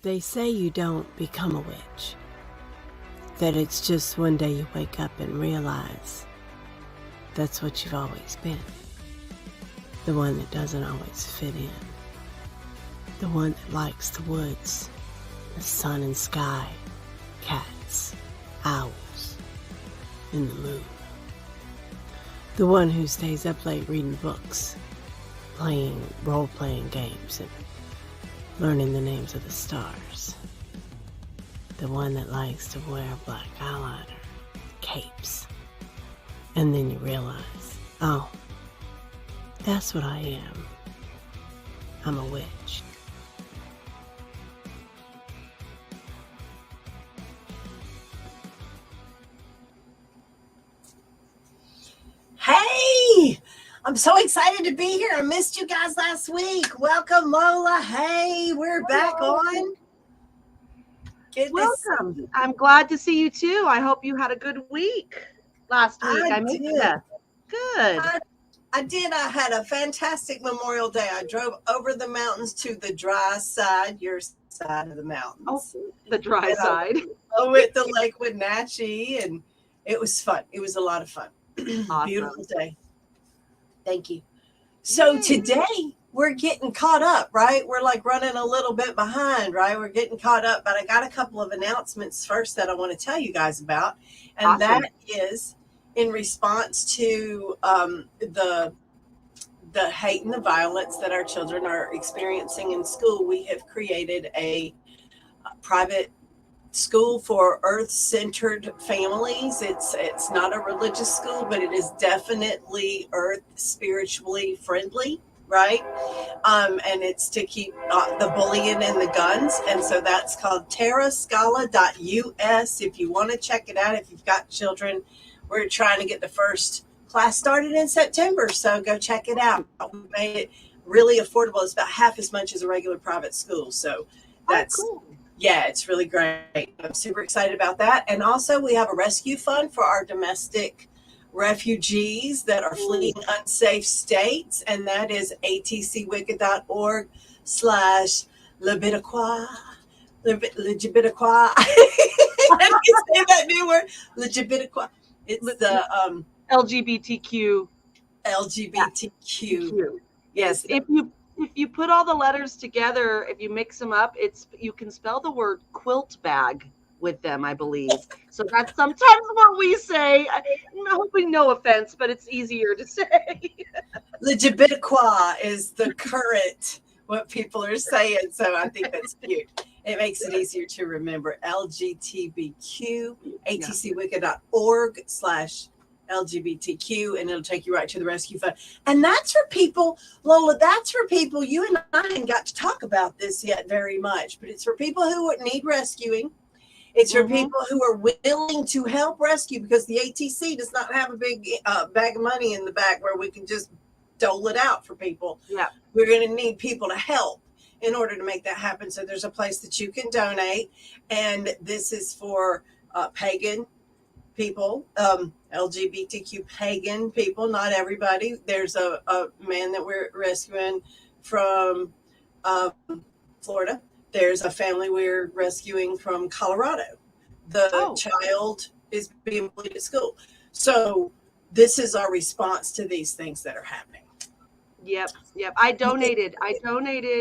They say you don't become a witch. That it's just one day you wake up and realize that's what you've always been. The one that doesn't always fit in. The one that likes the woods, the sun and sky, cats, owls, and the moon. The one who stays up late reading books, playing role-playing games, and learning the names of the stars. The one that likes to wear black eyeliner, capes. And then you realize, oh, that's what I am. I'm a witch. Hey, I'm so excited to be here. I missed you guys last week. Welcome, Lola. Hey, we're back on. Welcome. I'm glad to see you too. I hope you had a good week last week. I missed you. Good. I did. I had a fantastic Memorial Day. I drove over the mountains to the dry side, your side of the mountains. Oh, the dry side. I went to Lake Wenatchee, and it was fun. It was a lot of fun. Awesome. Beautiful day. Thank you. So today we're getting caught up, right? We're like running a little bit behind, right? We're getting caught up, but I got a couple of announcements first that I want to tell you guys about. And awesome. That is in response to the hate and the violence that our children are experiencing in school. We have created a private school for earth-centered families. It's not a religious school, but it is definitely earth spiritually friendly, right? And it's to keep the bullying and the guns. And so that's called terrascala.us. If you want to check it out, if you've got children, we're trying to get the first class started in September. So go check it out. We made it really affordable. It's about half as much as a regular private school. So that's cool. Yeah, it's really great. I'm super excited about that. And also we have a rescue fund for our domestic refugees that are fleeing unsafe states. And that is atcwicca.org/Lebitiqua. Lebitiqua. Let me say that new word. Lebitiqua. It's the LGBTQ. Yes. If you put all the letters together, if you mix them up, you can spell the word quilt bag with them, I believe. So that's sometimes what we say. I'm hoping no offense, but it's easier to say. Lebitiqua is the current what people are saying, so I think that's cute. It makes it easier to remember. LGBTQ, atcwicca.org/LGBTQ, and it'll take you right to the rescue fund. And that's for people, Lola, that's for people, you and I ain't got to talk about this yet very much, but it's for people who need rescuing. It's for people who are willing to help rescue, because the ATC does not have a big bag of money in the back where we can just dole it out for people. Yeah. We're going to need people to help in order to make that happen. So there's a place that you can donate. And this is for pagan people, LGBTQ pagan people, not everybody. There's a man that we're rescuing from Florida. There's a family we're rescuing from Colorado. The child is being bullied at school. So this is our response to these things that are happening. Yep. I donated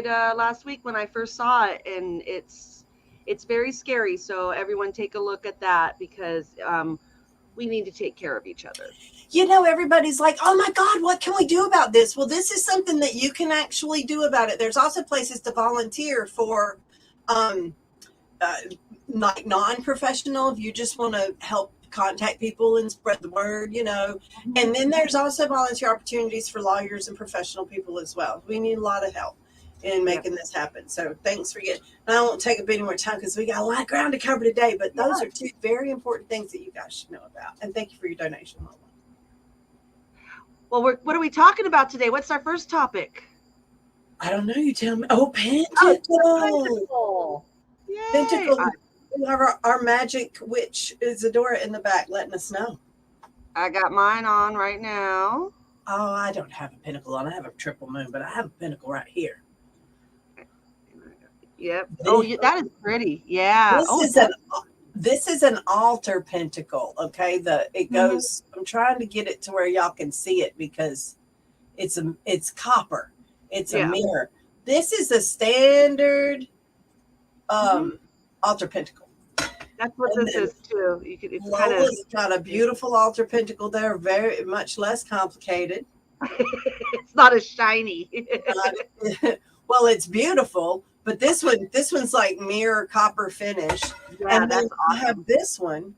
last week when I first saw it, and it's very scary. So everyone take a look at that, because we need to take care of each other. You know, everybody's like, oh my God, what can we do about this? Well, this is something that you can actually do about it. There's also places to volunteer for like non-professional, if you just want to help contact people and spread the word, you know. And then there's also volunteer opportunities for lawyers and professional people as well. We need a lot of help in making this happen. So thanks for getting, I won't take up any more time because we got a lot of ground to cover today, but those are two very important things that you guys should know about. And thank you for your donation, Lola. Well, what are we talking about today? What's our first topic? I don't know. You tell me. Oh, Pentacle. Yay. Pentacle. We have our magic witch Isadora in the back letting us know. I got mine on right now. Oh, I don't have a pentacle on. I have a triple moon, but I have a pentacle right here. Yep. Oh, that is pretty. Yeah. This is an altar pentacle. Okay. It goes, I'm trying to get it to where y'all can see it because it's copper. It's a mirror. This is a standard altar pentacle. That's what this is too. It's Lola's got a beautiful altar pentacle there, very much less complicated. It's not as shiny. Well, it's beautiful, but this one's like mirror copper finish. Yeah, and then that's awesome. I have this one,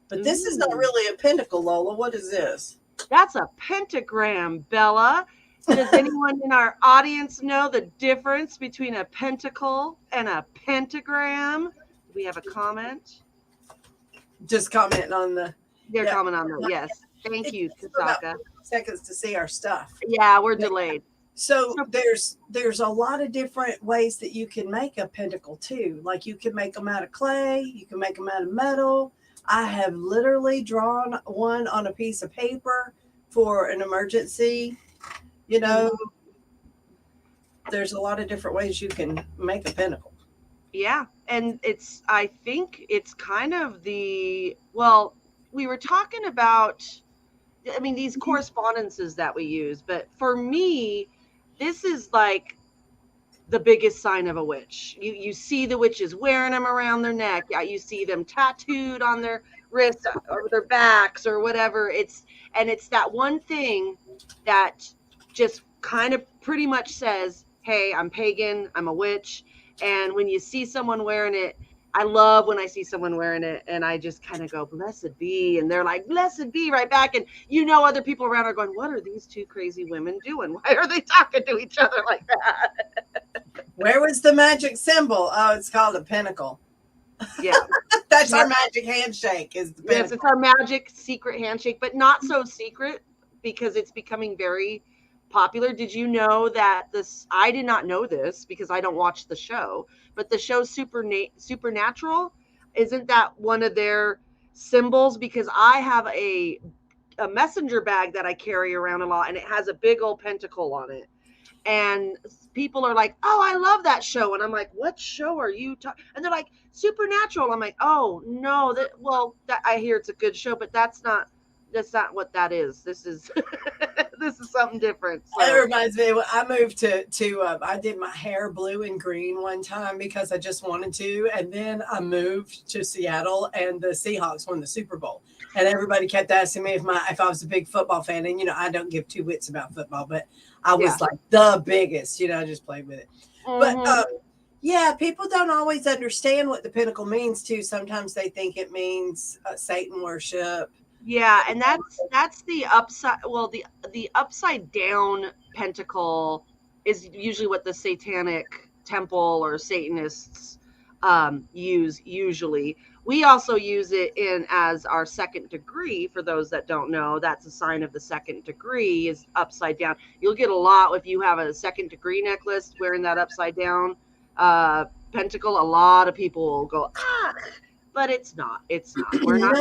but this is not really a pentacle, Lola. What is this? That's a pentagram, Bella. Does anyone in our audience know the difference between a pentacle and a pentagram? Do we have a comment? Just commenting on the. They're commenting on the. Yes. Thank you, Kasaka. Seconds to see our stuff. Yeah, we're delayed. So there's a lot of different ways that you can make a pentacle too. Like you can make them out of clay, you can make them out of metal. I have literally drawn one on a piece of paper for an emergency. You know, there's a lot of different ways you can make a pentacle. Yeah, and I think it's kind of we were talking about, I mean, these correspondences that we use, but for me, this is like the biggest sign of a witch. You see the witches wearing them around their neck. Yeah, you see them tattooed on their wrists or their backs or whatever. It's that one thing that just kind of pretty much says, hey, I'm pagan, I'm a witch. And when you see someone wearing it, I love when I see someone wearing it and I just kind of go, blessed be. And they're like, blessed be right back. And other people around are going, what are these two crazy women doing? Why are they talking to each other like that? Where was the magic symbol? Oh, it's called a pentacle. Yeah. That's our magic handshake is the pentacle. Yes, it's our magic secret handshake, but not so secret because it's becoming very popular. Did you know that I did not know this because I don't watch the show, but the show Supernatural, isn't that one of their symbols? Because I have a messenger bag that I carry around a lot and it has a big old pentacle on it. And people are like, oh, I love that show. And I'm like, what show are you talking? And they're like, Supernatural. I'm like, oh no, I hear it's a good show, but that's not what that is. This is this is something different. So. It reminds me when I moved to I did my hair blue and green one time because I just wanted to, and then I moved to Seattle and the Seahawks won the Super Bowl, and everybody kept asking me if I was a big football fan, and I don't give two wits about football, but I was like the biggest, I just played with it. But people don't always understand what the pentacle means too. Sometimes they think it means Satan worship. Yeah, and that's the upside. Well, the upside down pentacle is usually what the satanic temple or Satanists use. Usually, we also use it as our second degree. For those that don't know, that's a sign of the second degree is upside down. You'll get a lot if you have a second degree necklace wearing that upside down pentacle. A lot of people will go but it's not. It's not. We're not.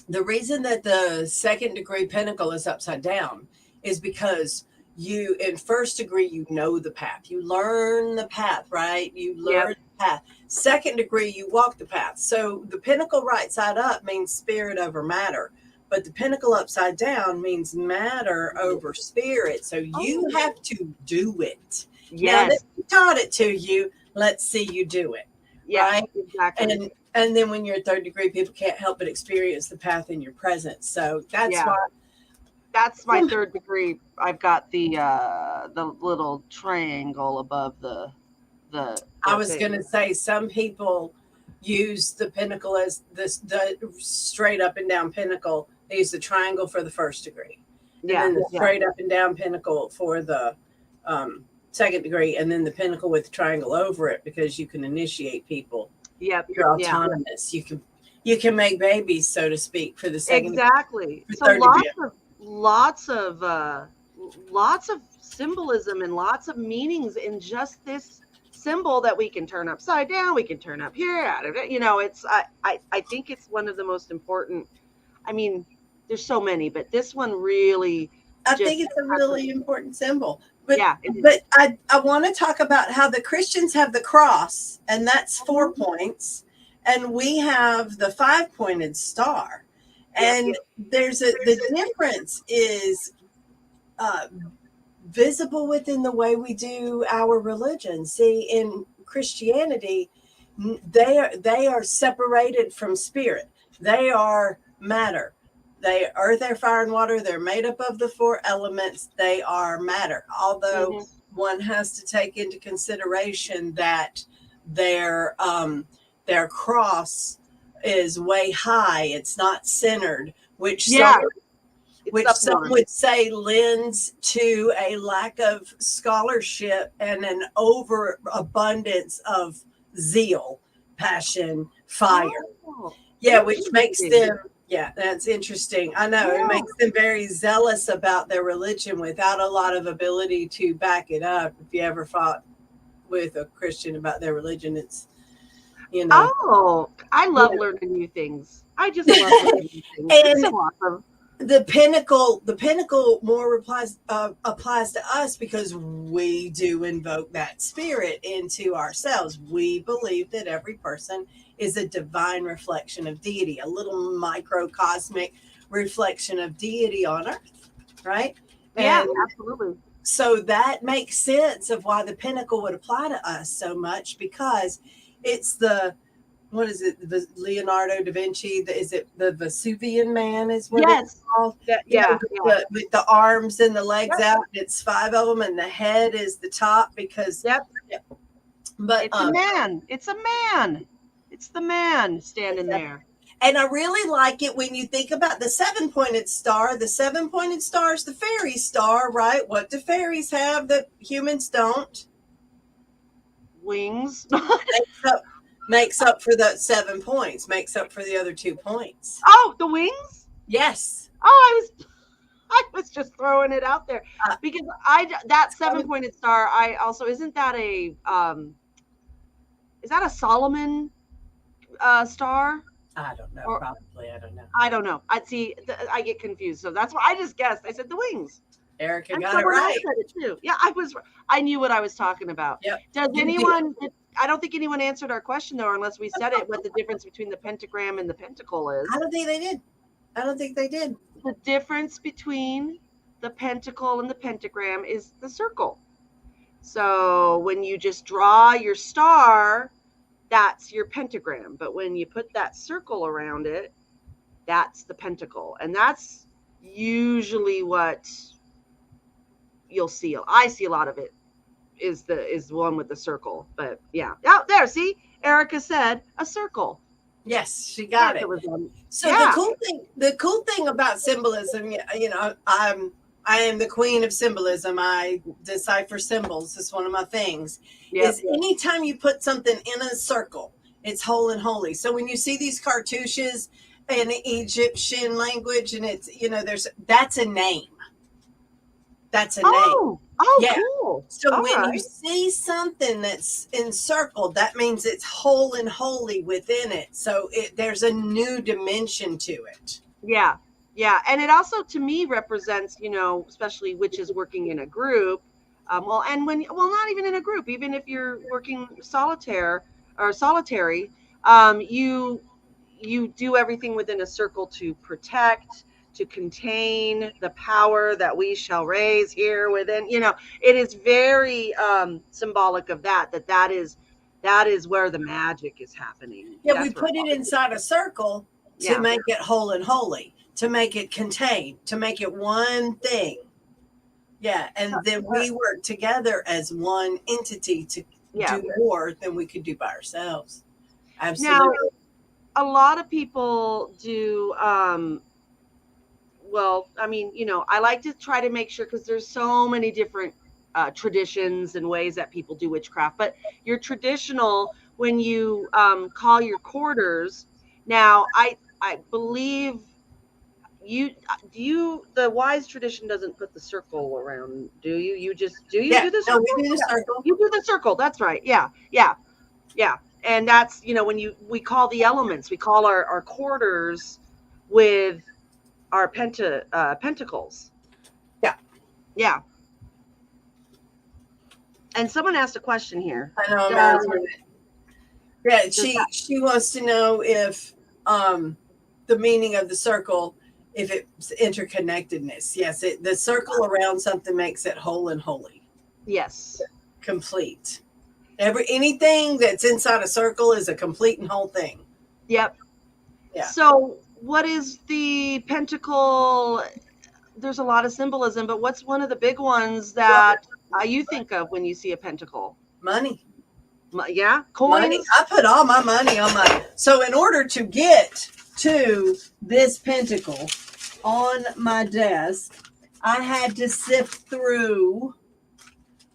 The reason that the second degree pentacle is upside down is because you, in first degree, the path. You learn the path, right? You learn the path. Second degree, you walk the path. So the pentacle right side up means spirit over matter, but the pentacle upside down means matter over spirit. So you have to do it. Yes. Now, they taught it to you. Let's see you do it. Yeah, right? Exactly. And then when you're third degree, people can't help but experience the path in your presence. So that's why. That's my third degree. I've got the little triangle above the I was going to say some people use the pentacle as the straight up and down pentacle. They use the triangle for the first degree. And then the straight up and down pentacle for the second degree, and then the pentacle with the triangle over it because you can initiate people. Yep. You're autonomous. You can make babies, so to speak, for the second. Exactly. So lots of symbolism and lots of meanings in just this symbol that we can turn upside down. We can turn up here. It's I think it's one of the most important. I mean, there's so many, but this one really. I think it's a really important symbol But, Yeah. but I want to talk about how the Christians have the cross, and that's 4 points, and we have the 5-pointed star. And the difference is visible within the way we do our religion. See, in Christianity, they are separated from spirit. They are matter. They earth, air, fire, and water. They're made up of the 4 elements. They are matter. Although one has to take into consideration that their cross is way high. It's not centered, which some would say lends to a lack of scholarship and an overabundance of zeal, passion, fire. Which makes them, that's interesting. I know it makes them very zealous about their religion without a lot of ability to back it up. If you ever fought with a Christian about their religion, it's, Oh, I love learning new things. I just love learning new things. It's so awesome. The Pentacle more applies to us because we do invoke that spirit into ourselves. We believe that every person is a divine reflection of deity, a little microcosmic reflection of deity on earth, right? Yeah, absolutely. So that makes sense of why the Pentacle would apply to us so much, because it's what is it? The Leonardo da Vinci? Is it the Vesuvian Man? Is what it's called? With the arms and the legs out. It's 5 of them, and the head is the top because. But it's a man. It's a man. It's the man standing there. And I really like it when you think about the 7-pointed star. The 7-pointed star is the fairy star, right? What do fairies have that humans don't? Wings. Makes up for the 7 points, makes up for the other 2 points. Oh, the wings? Yes. Oh, I was just throwing it out there because that 7-pointed star, I also, isn't that a Solomon star? I don't know. Probably. I don't know. I don't know. I get confused. So that's why I just guessed. I said the wings. Erica got it right. Said it too. Yeah, I knew what I was talking about. Yep. I don't think anyone answered our question though, unless we said it, what the difference between the pentagram and the pentacle is. I don't think they did. The difference between the pentacle and the pentagram is the circle. So when you just draw your star, that's your pentagram. But when you put that circle around it, that's the pentacle. And that's usually what you'll see. I see a lot of it is the one with the circle. But yeah. Oh, there, see? Erica said a circle. Yes, she got it. The cool thing about symbolism, I am the queen of symbolism. I decipher symbols. It's one of my things. Is anytime you put something in a circle, it's whole and holy. So when you see these cartouches in Egyptian language, and it's, that's a name. That's a name. Cool. So when you see something that's encircled, that means it's whole and holy within it. So there's a new dimension to it. Yeah. Yeah. And it also, to me, represents, especially witches working in a group. Not even in a group, even if you're working solitary, you do everything within a circle to protect, to contain the power that we shall raise here within. It is very symbolic of that is where the magic is happening. Yeah, we put it inside a circle to make it whole and holy, to make it contained, to make it one thing. Yeah, and then we work together as one entity to do more than we could do by ourselves. Absolutely. Now, a lot of people do I like to try to make sure, because there's so many different traditions and ways that people do witchcraft, but your traditional, when you call your quarters, now I believe the wise tradition doesn't put the circle around, do you? You do the circle? No, we do the circle. You do the circle, that's right. Yeah. And that's, when we call the elements, we call our quarters with our pentacles. Yeah. And someone asked a question here. I know. Yeah, she wants to know if the meaning of the circle, if it's interconnectedness. Yes, the circle around something makes it whole and holy. Yes. Complete. Anything that's inside a circle is a complete and whole thing. Yep. Yeah. So what is the pentacle? There's a lot of symbolism, but what's one of the big ones that you think of when you see a pentacle? Money. Yeah, coins. Money. I put all my money on my. So in order to get to this pentacle on my desk, I had to sift through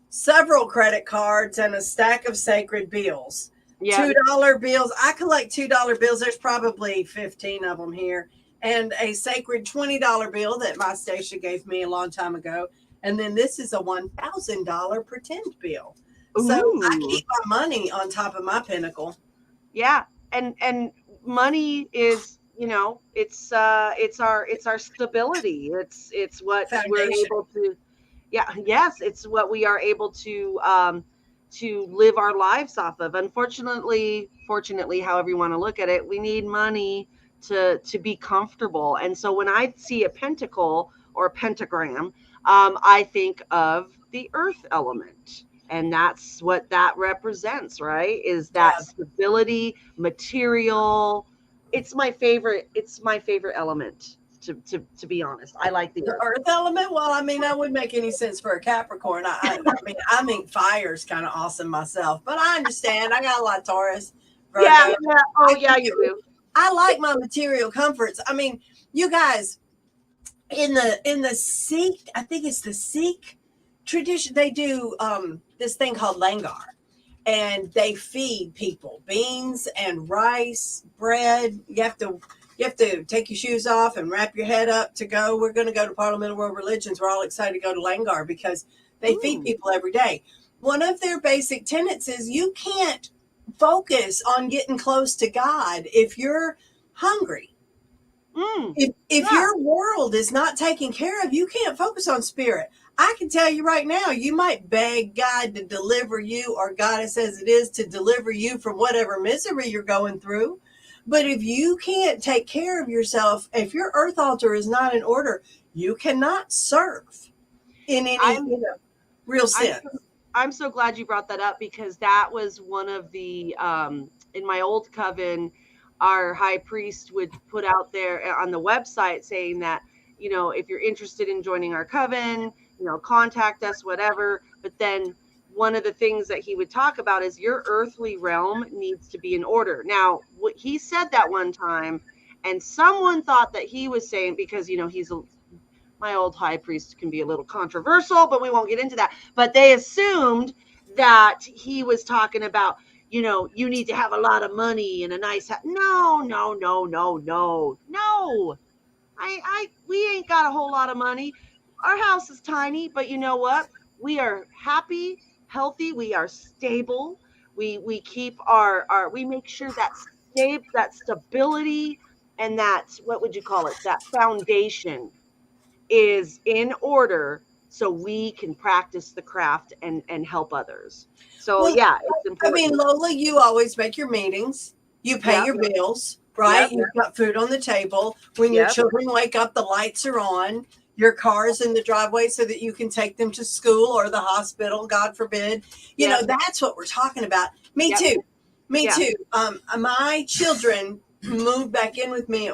several credit cards and a stack of sacred bills. Yeah. $2 bills. I collect $2 bills. There's probably 15 of them here. And a sacred $20 bill that my station gave me a long time ago. And then this is a $1,000 pretend bill. Ooh. So I keep my money on top of my pinnacle. Yeah. And money is, it's our stability. It's what Foundation. We're able to, it's what we are able to live our lives off of. Unfortunately, fortunately, however you want to look at it, we need money to be comfortable. And so when I see a pentacle or a pentagram, I think of the earth element. And that's what that represents, right? Is that stability, material. It's my favorite element. To be honest, I like the earth element. Well, I mean, that wouldn't make any sense for a Capricorn. I mean, fire's kind of awesome myself, but I understand. I got a lot of Taurus. Virgo. Yeah. Oh, yeah, you do. I like my material comforts. I mean, you guys, in the Sikh, I think it's the Sikh tradition, they do this thing called langar, and they feed people beans and rice, bread. You have to take your shoes off and wrap your head up to go. We're going to go to Parliament World Religions. We're all excited to go to Langar because they feed people every day. One of their basic tenets is you can't focus on getting close to God if you're hungry. If your world is not taken care of, you can't focus on spirit. I can tell you right now, you might beg God to deliver you, or Goddess as it is, to deliver you from whatever misery you're going through. But if you can't take care of yourself, if your earth altar is not in order, you cannot serve in any real sense. I'm so glad you brought that up, because that was one of the, in my old coven, our high priest would put out there on the website saying that, if you're interested in joining our coven, contact us, whatever. But then one of the things that he would talk about is your earthly realm needs to be in order. Now, he said that one time, and someone thought that he was saying, because, my old high priest can be a little controversial, but we won't get into that. But they assumed that he was talking about, you need to have a lot of money and a nice house. No. We ain't got a whole lot of money. Our house is tiny, but you know what? We are happy, healthy. We are stable. We keep we make sure that stability and that, what would you call it? That foundation is in order, so we can practice the craft and help others. So it's important. I mean, Lola, you always make your meetings. You pay your bills, right? You've got food on the table. When your children wake up, the lights are on. Your car's in the driveway so that you can take them to school or the hospital, God forbid. You know, that's what we're talking about. Me too. My children moved back in with me.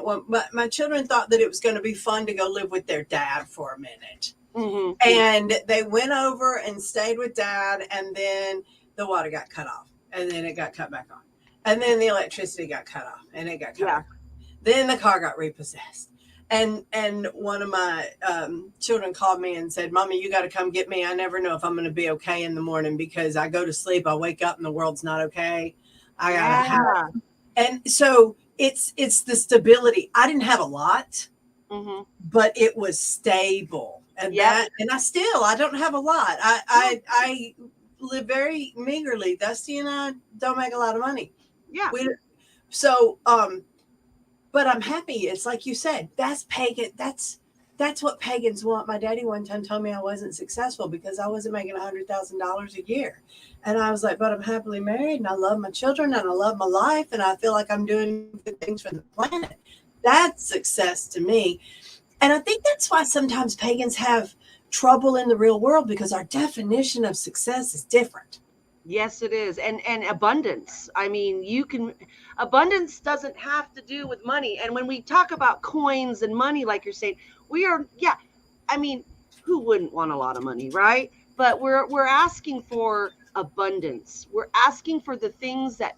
My children thought that it was going to be fun to go live with their dad for a minute. Mm-hmm. And they went over and stayed with Dad, and then the water got cut off, and then it got cut back on, and then the electricity got cut off, and it got cut off. Then the car got repossessed. And one of my children called me and said, "Mommy, you got to come get me. I never know if I'm going to be okay in the morning, because I go to sleep, I wake up, and the world's not okay. I got to have." And so it's the stability. I didn't have a lot, but it was stable. And I don't have a lot. I live very meagerly. Dusty and I don't make a lot of money. But I'm happy. It's like you said, that's pagan. That's that's what pagans want. My daddy one time told me I wasn't successful because I wasn't making $100,000 a year. And I was like, but I'm happily married and I love my children and I love my life and I feel like I'm doing good things for the planet. That's success to me. And I think that's why sometimes pagans have trouble in the real world, because our definition of success is different. Yes, it is. And abundance. I mean, abundance doesn't have to do with money. And when we talk about coins and money, like you're saying, I mean, who wouldn't want a lot of money, right? But we're asking for abundance. We're asking for the things that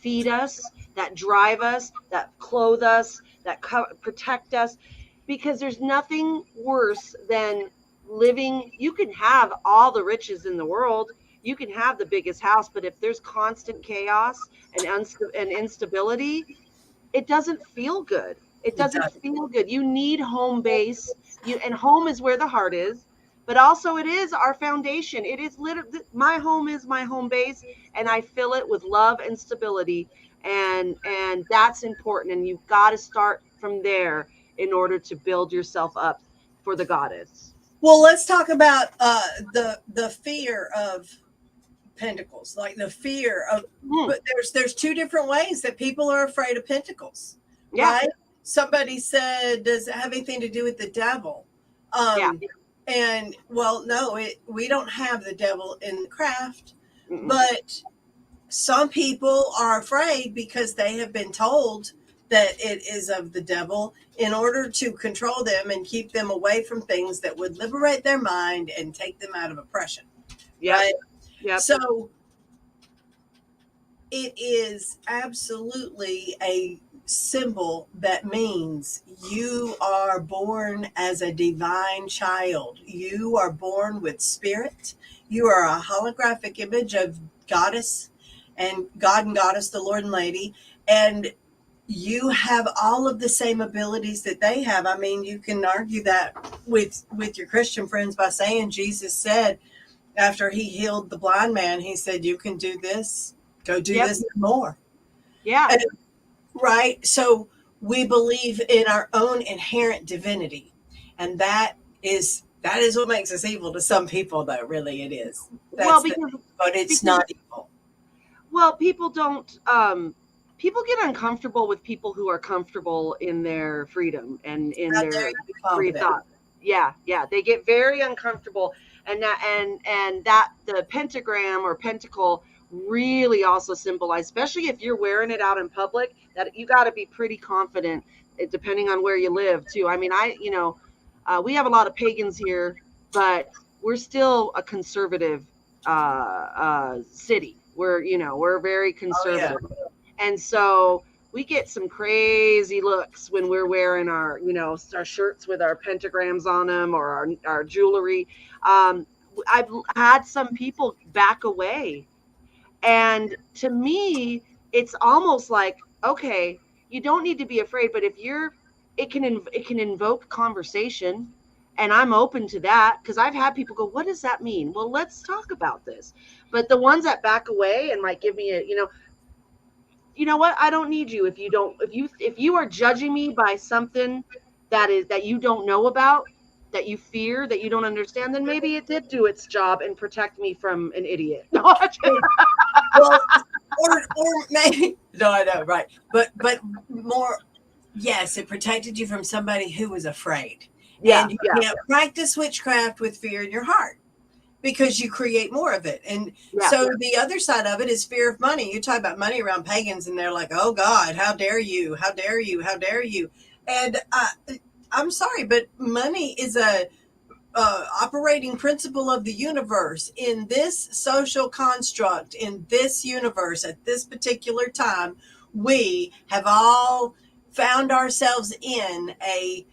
feed us, that drive us, that clothe us, that protect us, because there's nothing worse than living. You can have all the riches in the world. You can have the biggest house, but if there's constant chaos and instability, it doesn't feel good. It doesn't feel good. You need home base. And home is where the heart is, but also it is our foundation. It is literally, my home is my home base, and I fill it with love and stability. And that's important. And you've got to start from there in order to build yourself up for the goddess. Well, let's talk about the fear of Pentacles, like the fear of, but there's two different ways that people are afraid of Pentacles. Yeah. Right? Somebody said, does it have anything to do with the devil? And well, no, we don't have the devil in the craft, but some people are afraid because they have been told that it is of the devil in order to control them and keep them away from things that would liberate their mind and take them out of oppression. Yeah. Right? Yep. So it is absolutely a symbol that means you are born as a divine child. You are born with spirit. You are a holographic image of goddess and God and goddess, the Lord and Lady. And you have all of the same abilities that they have. I mean, you can argue that with your Christian friends by saying Jesus said, after he healed the blind man, he said, you can do this, go do this and more. Yeah. And, right. So we believe in our own inherent divinity. And that is what makes us evil to some people, though. Really, it is. But it's not evil. Well, people people get uncomfortable with people who are comfortable in their freedom and in their free thought. Yeah. They get very uncomfortable. And that the pentagram or pentacle really also symbolize, especially if you're wearing it out in public, that you got to be pretty confident, depending on where you live too. I mean, we have a lot of pagans here, but we're still a conservative city. We're very conservative. Oh, yeah. And so we get some crazy looks when we're wearing our shirts with our pentagrams on them or our jewelry. I've had some people back away. And to me, it's almost like, okay, you don't need to be afraid, but it can invoke conversation. And I'm open to that, because I've had people go, what does that mean? Well, let's talk about this. But the ones that back away and might give me you know what? I don't need you. If you are judging me by something that you don't know about, that you fear, that you don't understand, then maybe it did do its job and protect me from an idiot. Well, or maybe, no, I know, right. But more, yes, it protected you from somebody who was afraid. Yeah. And you can't practice witchcraft with fear in your heart, because you create more of it. And so the other side of it is fear of money. You talk about money around pagans and they're like, oh God, how dare you? How dare you? How dare you? And I'm sorry, but money is a operating principle of the universe. In this social construct, in this universe, at this particular time, we have all found ourselves in a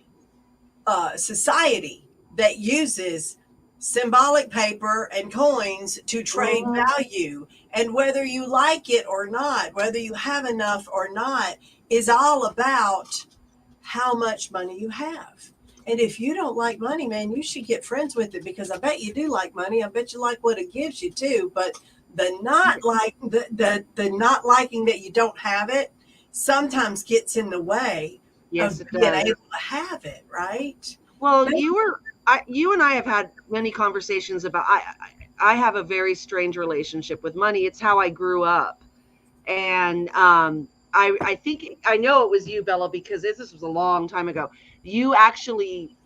society that uses symbolic paper and coins to trade value. And whether you like it or not, whether you have enough or not, is all about how much money you have. And if you don't like money, man, you should get friends with it, because I bet you do like money. I bet you like what it gives you too. But the not liking that you don't have it sometimes gets in the way Yes, of it being does. able to have it, right? Well, you and I have had many conversations about, I have a very strange relationship with money. It's how I grew up. And I think, I know it was you, Bella, because this was a long time ago. You actually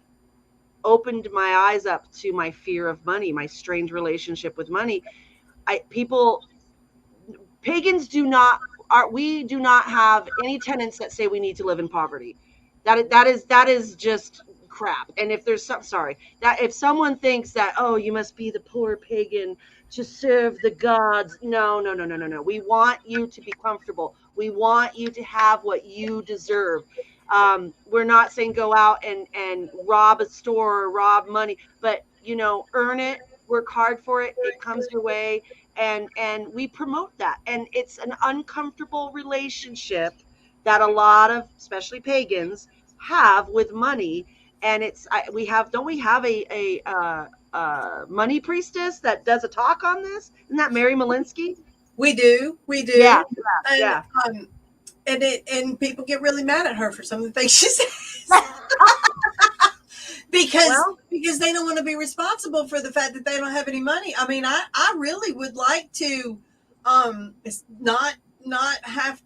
opened my eyes up to my fear of money, my strange relationship with money. Pagans we do not have any tenets that say we need to live in poverty. That is just crap. And if there's some, sorry, that if someone thinks that, oh, you must be the poor pagan to serve the gods, no. We want you to be comfortable. We want you to have what you deserve. We're not saying go out and rob a store or rob money, but earn it, work hard for it, it comes your way. And we promote that, and it's an uncomfortable relationship that a lot of, especially pagans, have with money. And we have, don't we have a money priestess that does a talk on this? Isn't that Mary Malinsky? We do. Yeah, And yeah. and people get really mad at her for some of the things she says. because they don't want to be responsible for the fact that they don't have any money. I mean, I really would like to not have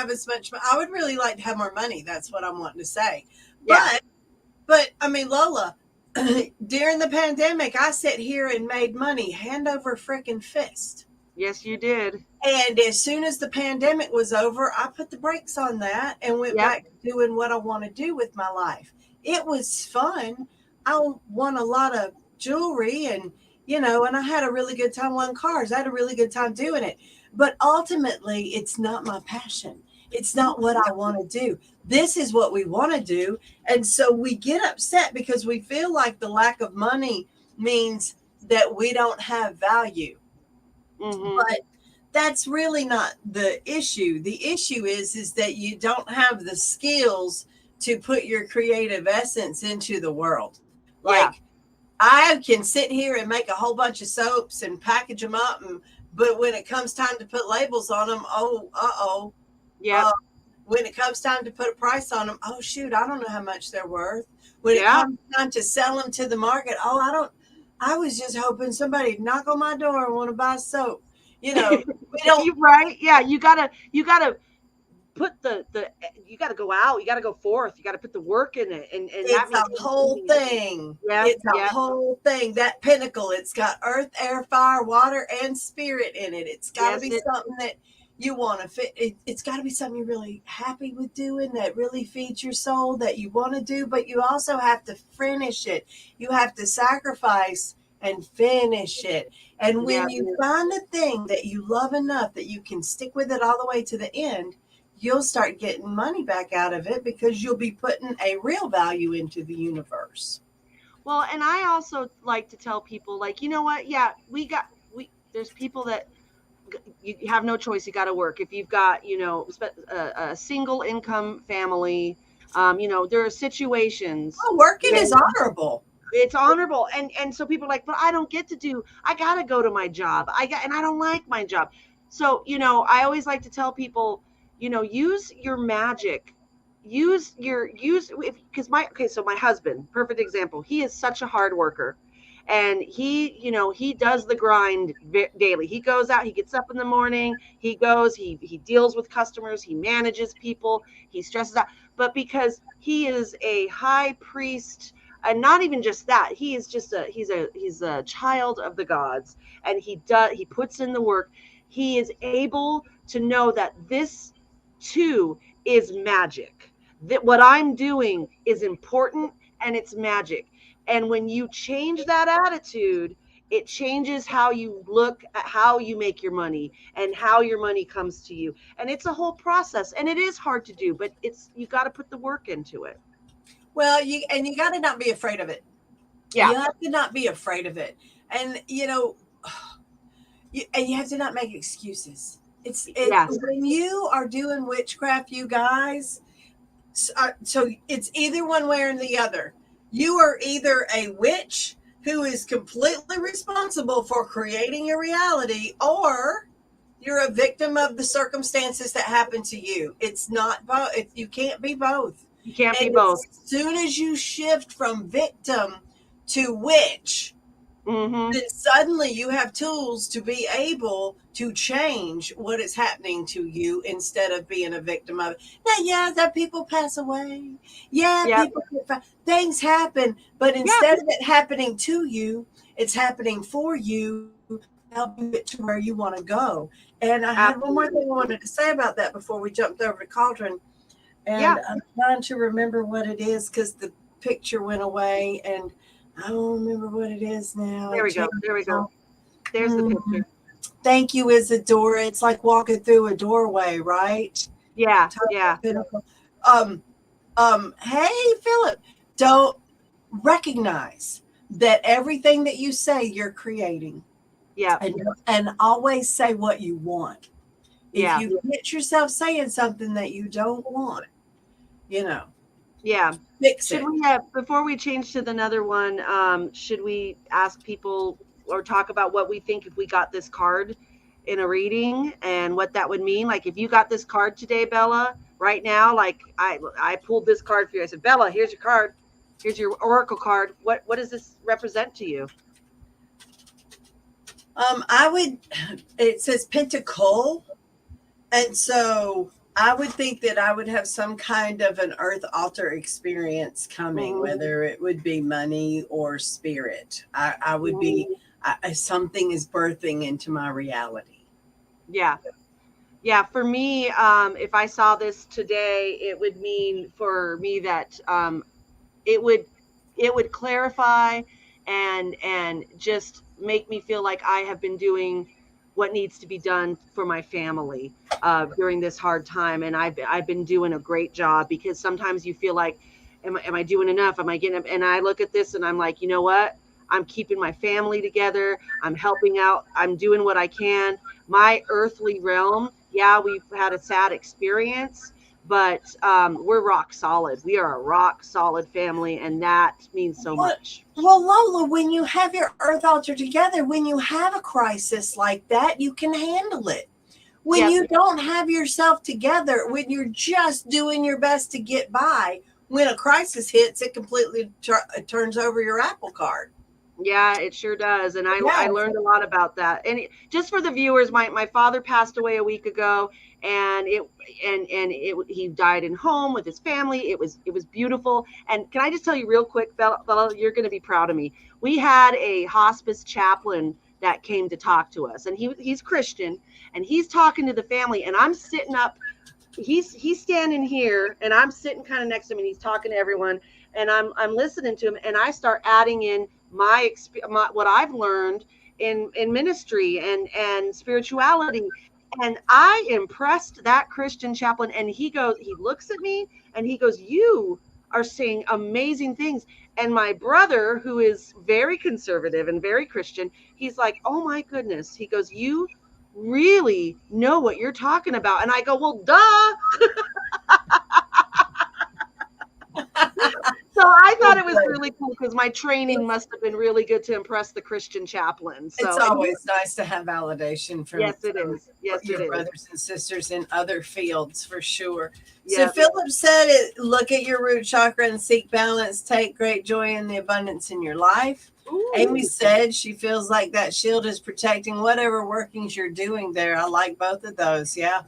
as much. I would really like to have more money. That's what I'm wanting to say. Yeah. But I mean, Lola, during the pandemic, I sat here and made money hand over frickin' fist. Yes, you did. And as soon as the pandemic was over, I put the brakes on that and went back to doing what I want to do with my life. It was fun. I won a lot of jewelry and I had a really good time winning cars. I had a really good time doing it. But ultimately, it's not my passion. It's not what I want to do. This is what we want to do. And so we get upset because we feel like the lack of money means that we don't have value. Mm-hmm. But that's really not the issue. The issue is that you don't have the skills to put your creative essence into the world. Like, I can sit here and make a whole bunch of soaps and package them up, but when it comes time to put labels on them, when it comes time to put a price on them, oh shoot, I don't know how much they're worth. When it comes time to sell them to the market, I was just hoping somebody'd knock on my door and want to buy soap. We don't. You're right. Yeah, you gotta put you gotta go out, you gotta go forth, you gotta put the work in it, and it's a whole thing. It's a whole thing. That Pentacle, it's got earth, air, fire, water, and spirit in it. It's got to be something that you want to fit. It's got to be something you're really happy with doing, that really feeds your soul, that you want to do, but you also have to finish it. You have to sacrifice and finish it. And when you find a thing that you love enough that you can stick with it all the way to the end, you'll start getting money back out of it because you'll be putting a real value into the universe. Well, and I also like to tell people, like, you know what? Yeah, there's people that you have no choice. You got to work. If you've got, a single income family, there are situations. Oh, working is honorable. It's honorable. And so people are like, but I don't get to I got to go to my job. And I don't like my job. So, I always like to tell people, use your magic, because my husband, perfect example, he is such a hard worker, and he does the grind daily. He goes out, he gets up in the morning, he goes, he deals with customers, he manages people, he stresses out, but because he is a high priest, and not even just that, he is just he's a child of the gods, and he puts in the work. He is able to know that this too is magic, that what I'm doing is important and it's magic. And when you change that attitude, it changes how you look at how you make your money and how your money comes to you. And it's a whole process, and it is hard to do, but you got to put the work into it. Well, you got to not be afraid of it. Yeah. You have to not be afraid of it. And, you have to not make excuses. When you are doing witchcraft, you guys, so it's either one way or the other. You are either a witch who is completely responsible for creating your reality, or You're a victim of the circumstances that happen to you. It's not both. You can't be both. You can't be And both. as soon as you shift from victim to witch, Mm-hmm. then suddenly you have tools to be able to change what is happening to you instead of being a victim of it. Now, yeah, that people pass away. Yeah, Yeah. people things happen, but instead of it happening to you, it's happening for you to help you get to where you want to go. And I had one more thing I wanted to say about that before we jumped over to Cauldron. And I'm trying to remember what it is because the picture went away and I don't remember what it is now. There we go. There we go. There's the picture. Thank you, Isadora. It's like walking through a doorway, right? Yeah. Yeah. Hey, Philip, don't recognize that everything that you say you're creating. Yeah. And always say what you want. Yeah. If you get yourself saying something that you don't want, Yeah. fix it. Should we have, before we change to another one, should we ask people or talk about what we think if we got this card in a reading and what that would mean? Like if you got this card today, Bella, right now, like I pulled this card for you. I said, Bella, here's your card. Here's your oracle card. What does this represent to you? It says Pentacle. And so I would think that I would have some kind of an earth altar experience coming, whether it would be money or spirit. I would be, something is birthing into my reality. Yeah. Yeah. For me, if I saw this today, it would mean for me that it would clarify and just make me feel like I have been doing what needs to be done for my family during this hard time. And I've been doing a great job, because sometimes you feel like, am I doing enough? Am I getting, and I look at this and I'm like, you know what? I'm keeping my family together. I'm helping out. I'm doing what I can. My earthly realm. Yeah, we've had a sad experience, but we're rock solid. We are a rock solid family, and that means so much. Well, Lola, when you have your earth altar together, when you have a crisis like that, you can handle it. When you don't have yourself together, when you're just doing your best to get by, when a crisis hits, it completely turns over your apple cart. Yeah, it sure does. And I learned a lot about that. And just for the viewers, my father passed away a week ago, and he died in home with his family. It was beautiful. And can I just tell you real quick, Bella, you're going to be proud of me. We had a hospice chaplain that came to talk to us, and he's Christian, and he's talking to the family, and I'm sitting up. He's standing here, and I'm sitting kind of next to him, and he's talking to everyone, and I'm listening to him, and I start adding in my what I've learned in ministry and spirituality. And I impressed that Christian chaplain, and he looks at me and he goes, you are saying amazing things. And my brother, who is very conservative and very Christian, he's like, oh my goodness. He goes, you really know what you're talking about. And I go, well, duh. So I thought it was really cool, because my training must have been really good to impress the Christian chaplain. So it's always nice to have validation from your brothers and sisters in other fields, for sure. So Philip said, look at your root chakra and seek balance. Take great joy in the abundance in your life. Ooh. Amy said she feels like that shield is protecting whatever workings you're doing there. I like both of those. Yeah.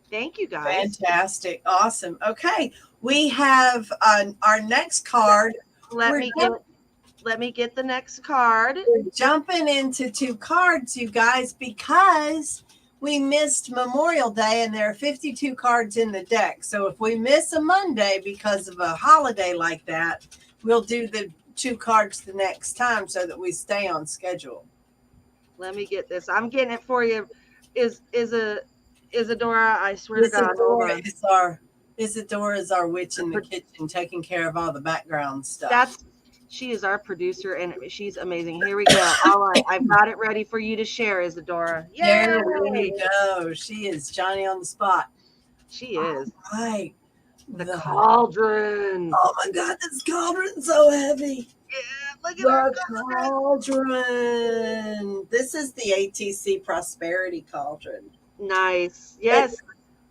Thank you, guys. Fantastic. Awesome. Okay. We have our next card. Let me get the next card. We're jumping into 2 cards, you guys, because we missed Memorial Day, and there are 52 cards in the deck. So if we miss a Monday because of a holiday like that, we'll do the 2 cards the next time so that we stay on schedule. Let me get this. I'm getting it for you. Isadora, I swear to God. Isadora is our witch in the kitchen, taking care of all the background stuff. She is our producer, and she's amazing. Here we go. All right, I've got it ready for you to share, Isadora. Yay! There we go. She is Johnny on the spot. She is. All right. The cauldron. Oh my God, this cauldron's so heavy. Yeah, Look at our cauldron. This is the ATC Prosperity Cauldron. Nice. Yes.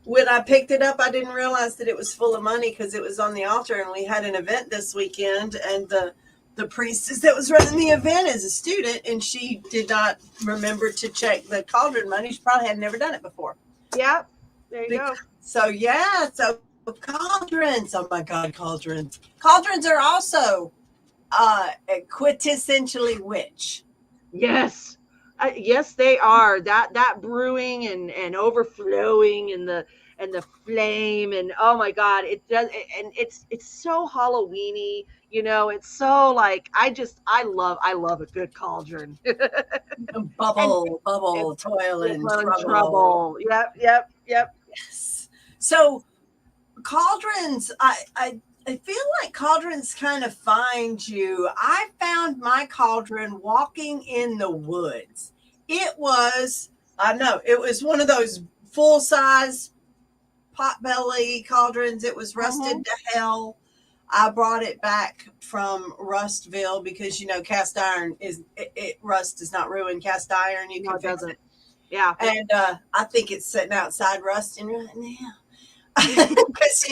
When I picked it up, I didn't realize that it was full of money because it was on the altar, and we had an event this weekend, and the priestess that was running the event is a student, and she did not remember to check the cauldron money. She probably had never done it before. Yep. There you go. So yeah, so cauldrons. Oh my God, cauldrons. Cauldrons are also quintessentially witch. Yes. Yes, they are. That brewing and overflowing and the flame, and oh my God, it does, and it's so Halloweeny, it's so like, I love a good cauldron. Bubble, toil and trouble. Yep. Yes. So cauldrons, I feel like cauldrons kind of find you. I found my cauldron walking in the woods. It was one of those full-size potbelly cauldrons. It was rusted to hell. I brought it back from Rustville because cast iron rust does not ruin cast iron. You can fix it. Yeah. And I think it's sitting outside rusting right now. Because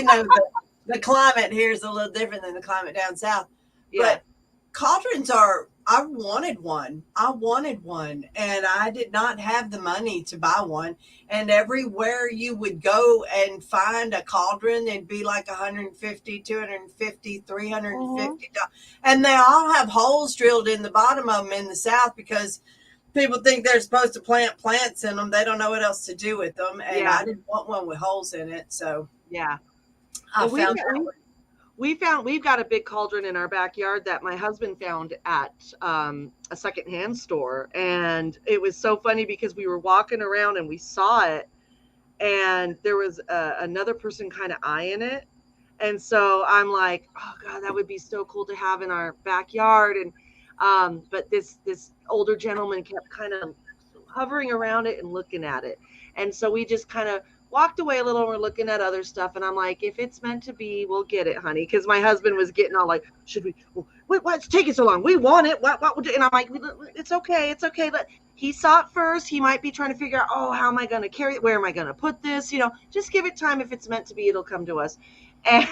the climate here is a little different than the climate down south. Yeah. But cauldrons I wanted one, and I did not have the money to buy one. And everywhere you would go and find a cauldron, it'd be like $150, $250, $350. And they all have holes drilled in the bottom of them in the South because people think they're supposed to plant plants in them. They don't know what else to do with them. And I didn't want one with holes in it. So yeah, we've got a big cauldron in our backyard that my husband found at a secondhand store. And it was so funny because we were walking around and we saw it, and there was another person kind of eyeing it. And so I'm like, oh God, that would be so cool to have in our backyard. And but this older gentleman kept kind of hovering around it and looking at it. And so we just kind of walked away a little, and we're looking at other stuff. And I'm like, if it's meant to be, we'll get it, honey. Because my husband was getting all like, should we, what's taking so long? We want it. What would you? And I'm like, it's okay. He saw it first. He might be trying to figure out, how am I going to carry it? Where am I going to put this? Just give it time. If it's meant to be, it'll come to us. And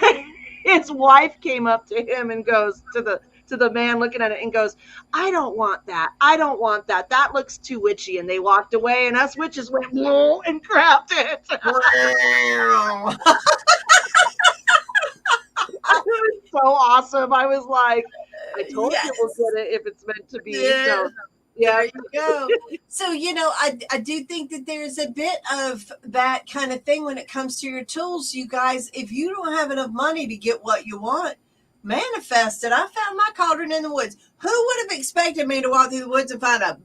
his wife came up to him and goes to the man looking at it and goes, I don't want that. That looks too witchy. And they walked away, and us witches went whoa and grabbed it. It was so awesome. I was like, I told you we'll get it if it's meant to be. Yeah. So, yeah, there you go. So, I do think that there's a bit of that kind of thing when it comes to your tools. You guys, if you don't have enough money to get what you want, manifest it. I found my cauldron in the woods. Who would have expected me to walk through the woods and find a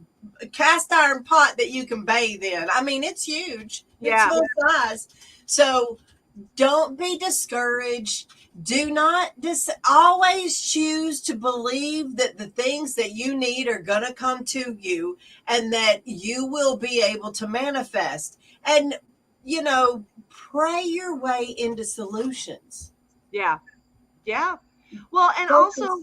cast iron pot that you can bathe in? I mean, it's huge. It's full size. So don't be discouraged. Do not always choose to believe that the things that you need are going to come to you, and that you will be able to manifest. And, pray your way into solutions. Yeah. Yeah. Well, and also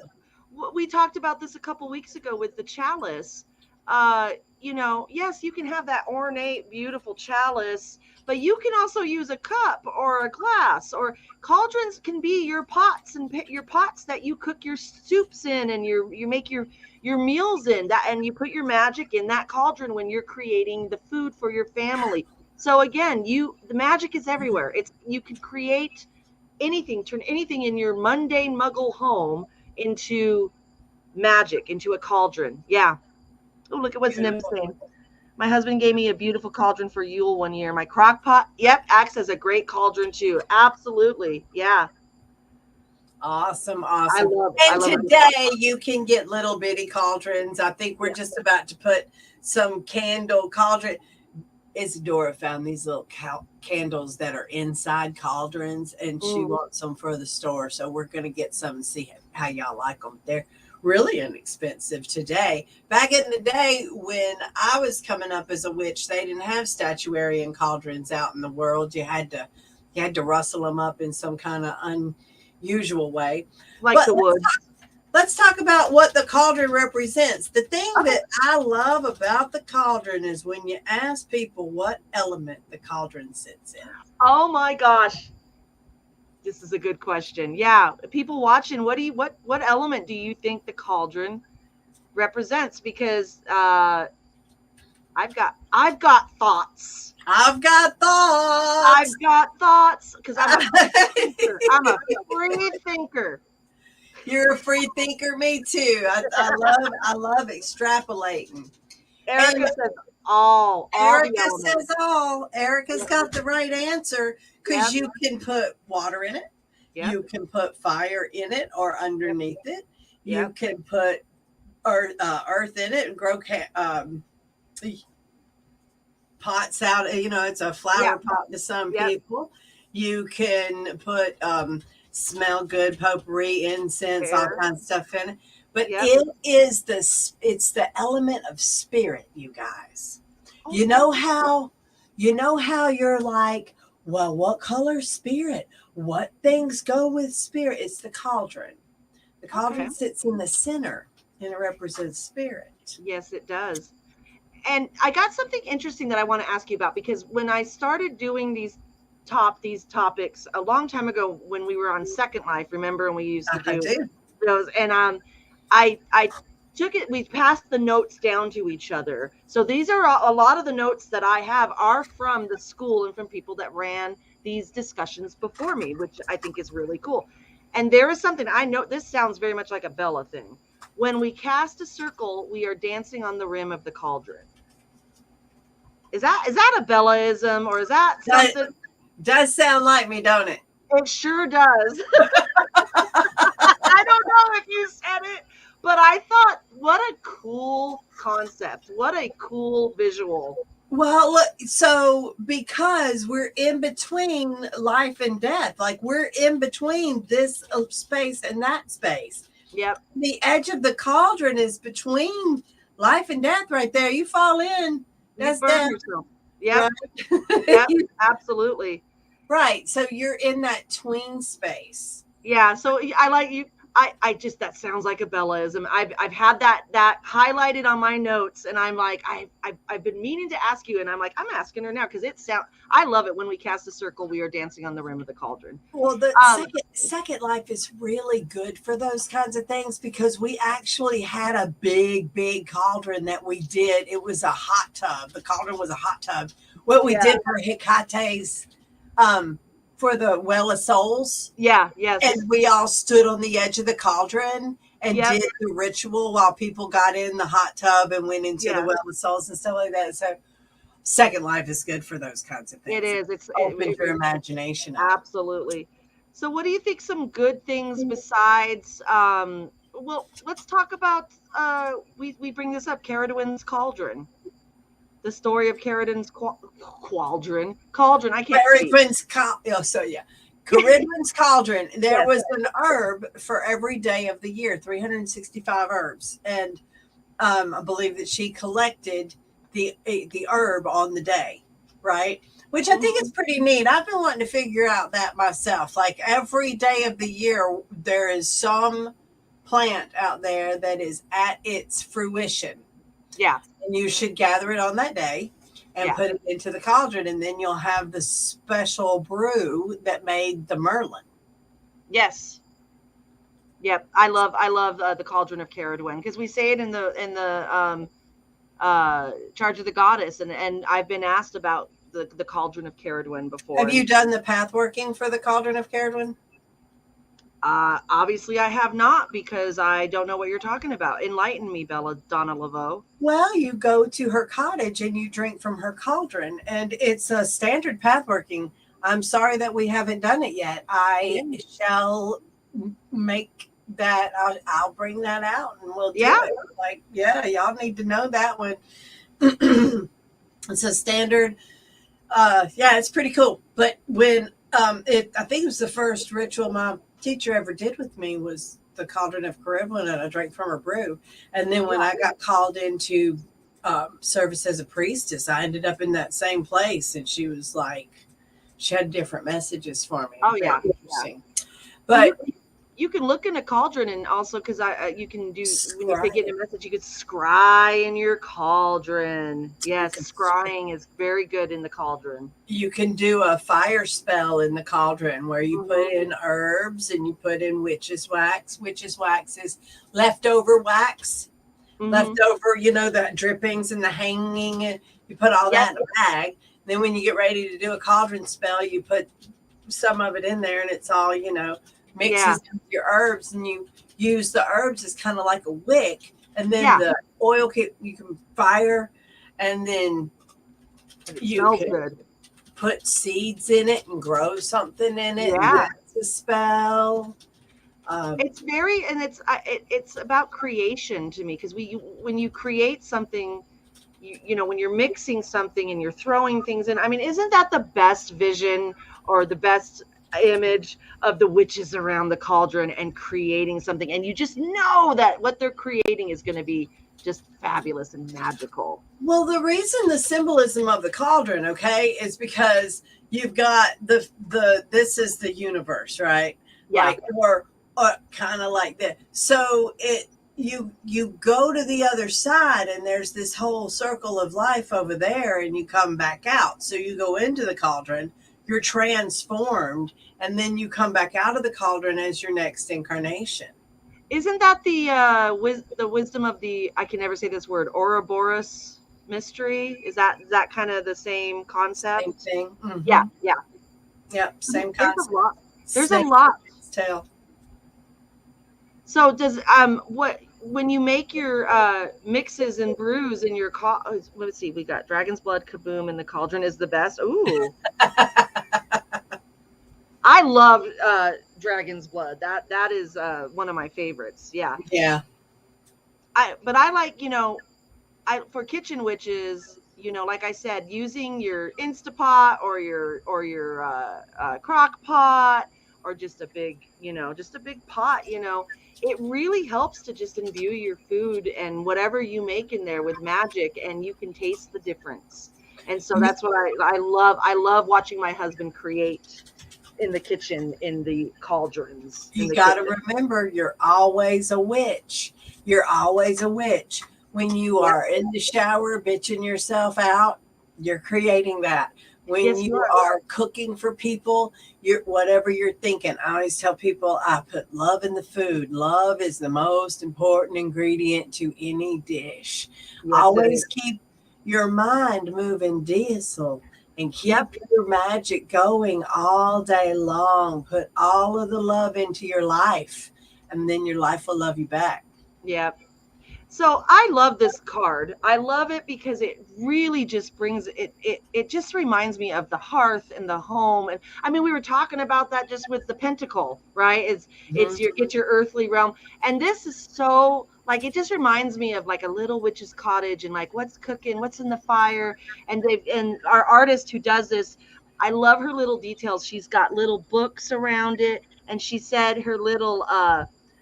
we talked about this a couple weeks ago with the chalice. Yes, you can have that ornate, beautiful chalice, but you can also use a cup or a glass, or cauldrons can be your pots that you cook your soups in, and you make your meals in that, and you put your magic in that cauldron when you're creating the food for your family. So again, the magic is everywhere. You can create anything, turn anything in your mundane muggle home into magic, into a cauldron. Yeah. Oh, look at what's Nim saying. My husband gave me a beautiful cauldron for Yule one year. My crock pot, acts as a great cauldron too. Absolutely. Yeah. Awesome. I love today you can get little bitty cauldrons. I think we're just about to put some candle cauldron. Isadora found these little candles that are inside cauldrons, and she wants them for the store. So we're going to get some and see how y'all like them. They're really inexpensive today. Back in the day when I was coming up as a witch, they didn't have statuary and cauldrons out in the world. You had to rustle them up in some kind of unusual way. Like the wood. let's talk about what the cauldron represents. The thing that I love about the cauldron is when you ask people what element the cauldron sits in. Oh my gosh. This is a good question. Yeah. People watching, what element do you think the cauldron represents? Because I've got thoughts. I've got thoughts Because I'm a thinker. I'm a free thinker. You're a free thinker. Me too. I love extrapolating. Erica says all. Erica says all. Erica's got the right answer because you can put water in it. Yep. You can put fire in it or underneath it. You can put earth in it and grow pots out. You know, it's a flower pot to some people. You can put smell good potpourri, incense, all kinds of stuff in it. But it's the element of spirit, you guys. Oh. You know how you're like, well, what color spirit? What things go with spirit? It's the cauldron. The cauldron sits in the center and it represents spirit. Yes, it does. And I got something interesting that I want to ask you about, because when I started doing these topics a long time ago when we were on Second Life, remember, and we used to do those, and I took it, we passed the notes down to each other. So these are a lot of the notes that I have are from the school and from people that ran these discussions before me, which I think is really cool. And there is something I know, this sounds very much like a Bella thing. When we cast a circle, we are dancing on the rim of the cauldron. Is that a Bellaism, or is that something? Does sound like me, don't it? It sure does. I don't know if you said it, but I thought, what a cool concept. What a cool visual. Well, look, so because we're in between life and death, like we're in between this space and that space. Yep. The edge of the cauldron is between life and death right there. You fall in, that's death. Yeah. Right? Yep, absolutely. Right. So you're in that tween space. Yeah. So I like you. I just, that sounds like a Bellaism. I've had that highlighted on my notes, and I'm like, I've been meaning to ask you, and I'm like, I'm asking her now because I love it when we cast a circle, we are dancing on the rim of the cauldron. Well, the second life is really good for those kinds of things because we actually had a big cauldron that we did. It was a hot tub. The cauldron was a hot tub. What we did for Hecate's, for the Well of Souls. Yeah, yes. And we all stood on the edge of the cauldron and did the ritual while people got in the hot tub and went into the Well of Souls and stuff like that. So Second Life is good for those kinds of things. It is. It's open for imagination. Absolutely. So what do you think some good things besides, well, let's talk about, we bring this up, Ceridwen's Cauldron. The story of Ceridwen's Cauldron. I can't Ceridwen's Ceridwen's Cauldron. There was an herb for every day of the year, 365 herbs. And I believe that she collected the herb on the day, right? Which I think is pretty neat. I've been wanting to figure out that myself. Like every day of the year, there is some plant out there that is at its fruition. Yeah. And you should gather it on that day and put it into the cauldron, and then you'll have the special brew that made the Merlin. Yes. Yep. I love the Cauldron of Ceridwen, because we say it in the Charge of the Goddess, and I've been asked about the Cauldron of Ceridwen before. Have you done the path working for the Cauldron of Ceridwen? Obviously I have not, because I don't know what you're talking about. Enlighten me, Belladonna LaVeau. Well, you go to her cottage and you drink from her cauldron, and it's a standard path working. I'm sorry that we haven't done it yet. I shall make that. I'll bring that out and we'll do it. Like, y'all need to know that one. It's a standard. It's pretty cool. But when I think it was the first ritual my teacher ever did with me was the Cauldron of Ceridwen, and I drank from her brew. And then when I got called into service as a priestess, I ended up in that same place, and she was like, she had different messages for me. Oh yeah. But you can look in a cauldron, and also because you can do, when you get a message, you could scry in your cauldron. Yes, scrying is very good in the cauldron. You can do a fire spell in the cauldron where you put in herbs and you put in witch's wax. Witch's wax is leftover wax, leftover, the drippings and the hanging. And you put all that in a bag. Then when you get ready to do a cauldron spell, you put some of it in there, and it's all, mixes with your herbs, and you use the herbs as kind of like a wick, and then the oil you can fire, and then you can put seeds in it and grow something in it. Yeah, that's a spell. It's very, and it's about creation to me, because when you create something, when you're mixing something and you're throwing things in, I mean, isn't that the best vision or the best image of the witches around the cauldron and creating something? And you just know that what they're creating is going to be just fabulous and magical. Well, the reason the symbolism of the cauldron, is because you've got this is the universe, right? Yeah. Like, or kind of like that. So you go to the other side, and there's this whole circle of life over there, and you come back out. So you go into the cauldron, you're transformed, and then you come back out of the cauldron as your next incarnation. Isn't that the wisdom of the, I can never say this word, Ouroboros mystery? Is that kind of the same concept? Same thing. Mm-hmm. Yeah. Yep, same concept. There's a lot. Tale. So does when you make your mixes and brews in your let's see, we got Dragon's Blood, Kaboom, and the Cauldron is the best. Ooh. I love Dragon's Blood. That is one of my favorites. Yeah. Yeah. But I like, for kitchen witches, like I said, using your Instapot or your crock pot, or just a big pot, it really helps to just imbue your food and whatever you make in there with magic, and you can taste the difference. And so that's what I love. I love watching my husband create in the kitchen, in the cauldrons. You got to remember, you're always a witch. You're always a witch. When you are in the shower bitching yourself out, you're creating that. When you are cooking for people, whatever you're thinking. I always tell people, I put love in the food. Love is the most important ingredient to any dish. Yes, always keep your mind moving diesel, and keep your magic going all day long. Put all of the love into your life, and then your life will love you back. Yep. So I love this card. I love it because it really just brings it just reminds me of the hearth and the home. And I mean, we were talking about that just with the Pentacle, right? It's your earthly realm. And this is so, like, it just reminds me of like a little witch's cottage, and like what's cooking, what's in the fire. And our artist who does this, I love her little details. She's got little books around it, and she said her little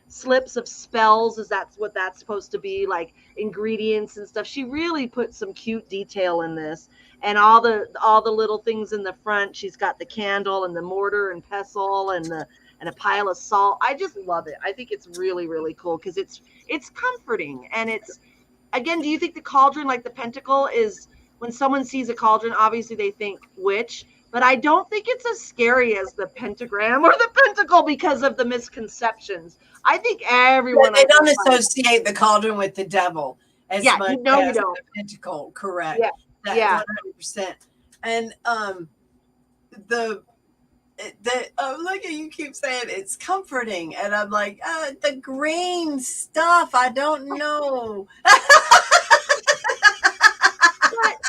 slips of spells, is that's what that's supposed to be, like ingredients and stuff. She really put some cute detail in this, and all the little things in the front. She's got the candle and the mortar and pestle and a pile of salt. I just love it. I think it's really, really cool because it's comforting. And it's, again, do you think the cauldron, like the Pentacle, is, when someone sees a cauldron, obviously they think witch, but I don't think it's as scary as the pentagram or the Pentacle because of the misconceptions. I think everyone. They don't associate the cauldron with the devil as much as the Pentacle. Correct. Yeah. 100%. And look at you keep saying it's comforting, and I'm like, the green stuff, I don't know.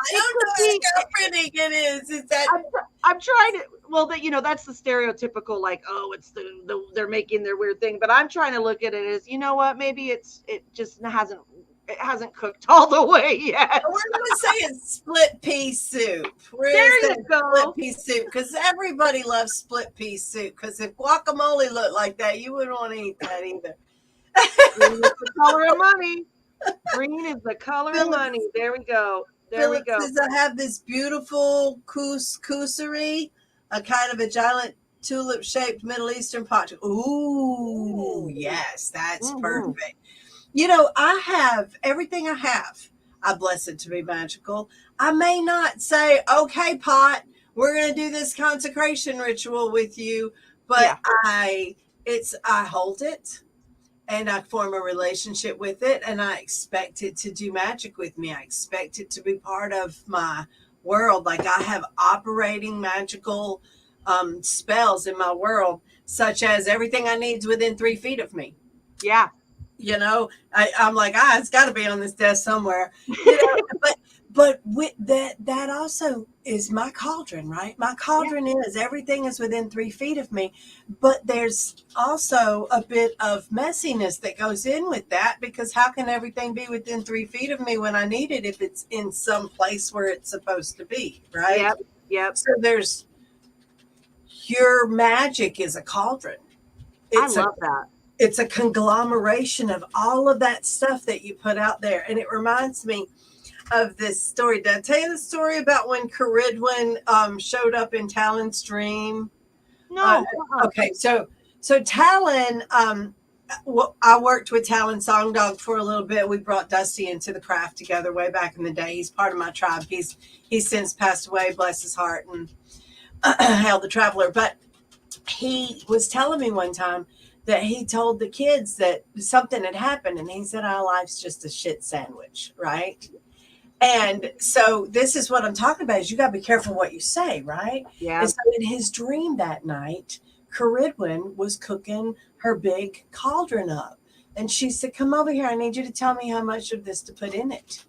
I don't know how comforting it is. Is that I'm trying to, well, that, that's the stereotypical, like, oh, it's they're making their weird thing, but I'm trying to look at it as, you know what, maybe it just hasn't cooked all the way yet. We're gonna say it's split pea soup. There you go. Split pea soup, because everybody loves split pea soup. Because if guacamole looked like that, you wouldn't want to eat that either. Green is the color of money. Green is the color of money. There we go. There we go. I have this beautiful couscous, a kind of a tulip-shaped Middle Eastern pot. Ooh, yes, that's perfect. I have everything I have. I bless it to be magical. I may not say, okay, pot, we're going to do this consecration ritual with you, but I hold it and I form a relationship with it, and I expect it to do magic with me. I expect it to be part of my world. Like I have operating magical spells in my world, such as everything I need is within 3 feet of me. Yeah. I'm like, it's got to be on this desk somewhere. But with that also is my cauldron, right? My cauldron is everything is within 3 feet of me, but there's also a bit of messiness that goes in with that, because how can everything be within 3 feet of me when I need it if it's in some place where it's supposed to be, right? Yep. So there's your magic is a cauldron. I love that. It's a conglomeration of all of that stuff that you put out there. And it reminds me of this story. Did I tell you the story about when Caridwen showed up in Talon's dream? No. Okay. So Talon, I worked with Talon Song Dog for a little bit. We brought Dusty into the craft together way back in the day. He's part of my tribe. He's since passed away, bless his heart, and Hail the Traveler. But he was telling me one time that he told the kids that something had happened, and he said, our life's just a shit sandwich, right? And so this is what I'm talking about, is you got to be careful what you say, right? Yeah. And so in his dream that night, Caridwen was cooking her big cauldron up. And she said, come over here. I need you to tell me how much of this to put in it.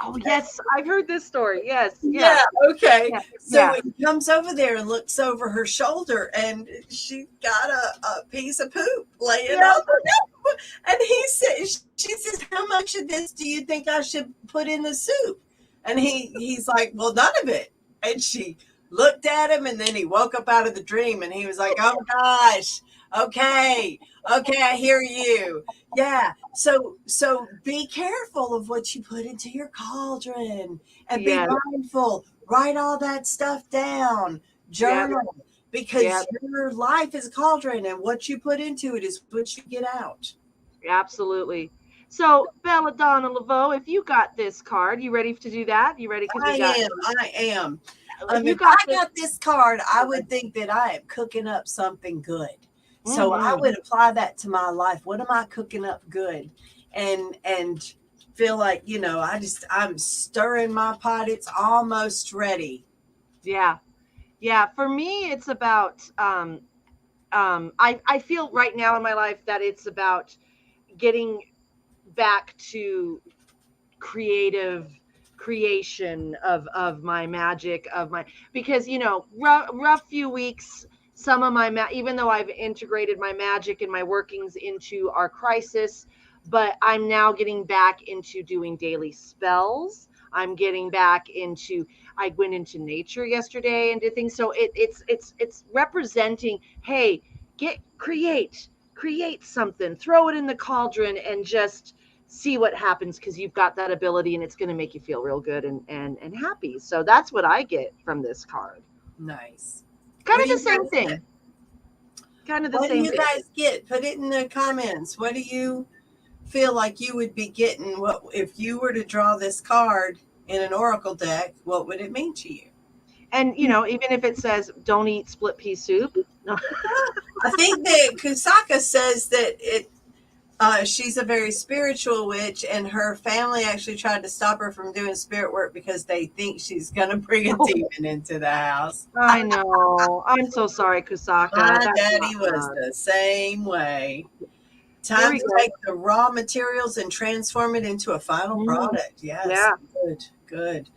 Oh, yes. I've heard this story. Yes. Yeah. Okay. Yeah. So he comes over there and looks over her shoulder, and she's got a piece of poop laying over there. And she says, how much of this do you think I should put in the soup? And he's like, well, none of it. And she looked at him, and then he woke up out of the dream, and he was like, oh gosh, okay, I hear you. Yeah. So be careful of what you put into your cauldron, and be mindful. Write all that stuff down. Journal, because your life is a cauldron, and what you put into it is what you get out. Absolutely. So, Belladonna, LaVeau, if you got this card, you ready to do that? You ready? I am. If I got this card, I would think that I am cooking up something good. So I would apply that to my life. What am I cooking up good? And feel like, I'm stirring my pot. It's almost ready. Yeah. Yeah. For me, it's about, I feel right now in my life that it's about getting back to creation of my magic, because, rough few weeks, some of my, even though I've integrated my magic and my workings into our crisis, but I'm now getting back into doing daily spells. I'm getting back into, I went into nature yesterday and did things. So it's representing, hey, create something, throw it in the cauldron and just see what happens, because you've got that ability and it's going to make you feel real good and happy. So that's what I get from this card. Nice. Kind of the same thing. Kind of the same thing. What do you guys get? Put it in the comments. What do you feel like you would be getting? What if you were to draw this card in an oracle deck? What would it mean to you? And even if it says don't eat split pea soup. No. I think that Kusaka says that she's a very spiritual witch, and her family actually tried to stop her from doing spirit work because they think she's going to bring a demon into the house. I know. I'm so sorry, Kusaka. My daddy was the same way. Time to take the raw materials and transform it into a final product. Yes. Yeah. Good.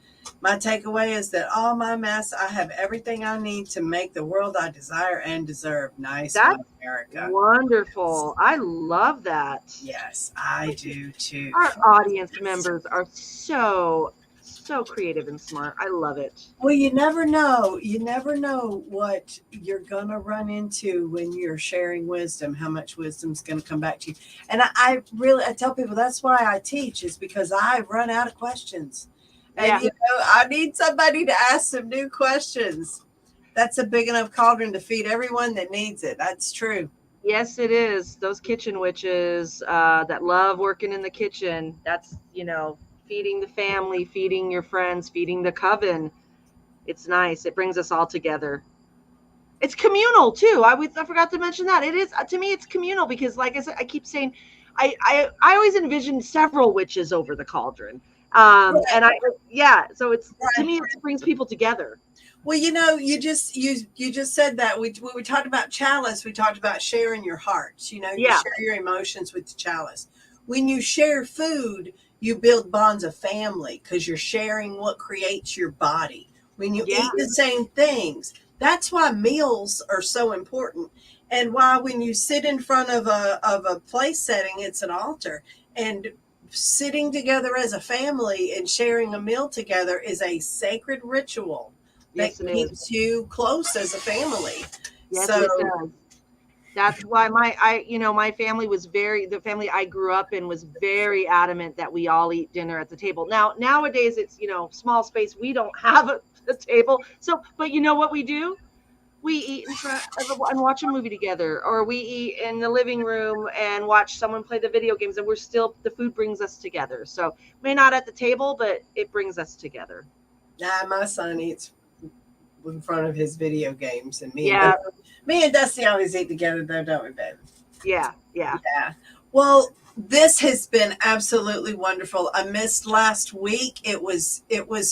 My takeaway is that all my mass, I have everything I need to make the world I desire and deserve. Nice. That's America. Wonderful. I love that. Yes, I do too. Our audience members are so creative and smart. I love it. Well, you never know. You never know what you're going to run into when you're sharing wisdom, how much wisdom's going to come back to you. And I tell people that's why I teach, is because I run out of questions. And, I need somebody to ask some new questions. that's a big enough cauldron to feed everyone that needs it. That's true. Yes, it is. Those kitchen witches that love working in the kitchen. That's, feeding the family, feeding your friends, feeding the coven. It's nice. It brings us all together. It's communal too. I forgot to mention that. It is, to me, it's communal because, like I said, I keep saying, I always envision several witches over the cauldron. Right. And so it's, to me, it brings people together. Well, you just said that when we talked about chalice, we talked about sharing your hearts. You share your emotions with the chalice. When you share food, you build bonds of family because you're sharing what creates your body. When you eat the same things, that's why meals are so important, and why when you sit in front of a place setting, it's an altar, and sitting together as a family and sharing a meal together is a sacred ritual. That keeps you close as a family. Yes, it does. That's why my family was the family I grew up in was very adamant that we all eat dinner at the table. Nowadays it's, small space. We don't have a table. So, but you know what we do? We eat and watch a movie together, or we eat in the living room and watch someone play the video games, and the food brings us together. So may not at the table, but it brings us together. My son eats in front of his video games, and me and Dusty always eat together though, don't we, babe? Yeah. Well, this has been absolutely wonderful. I missed last week. It was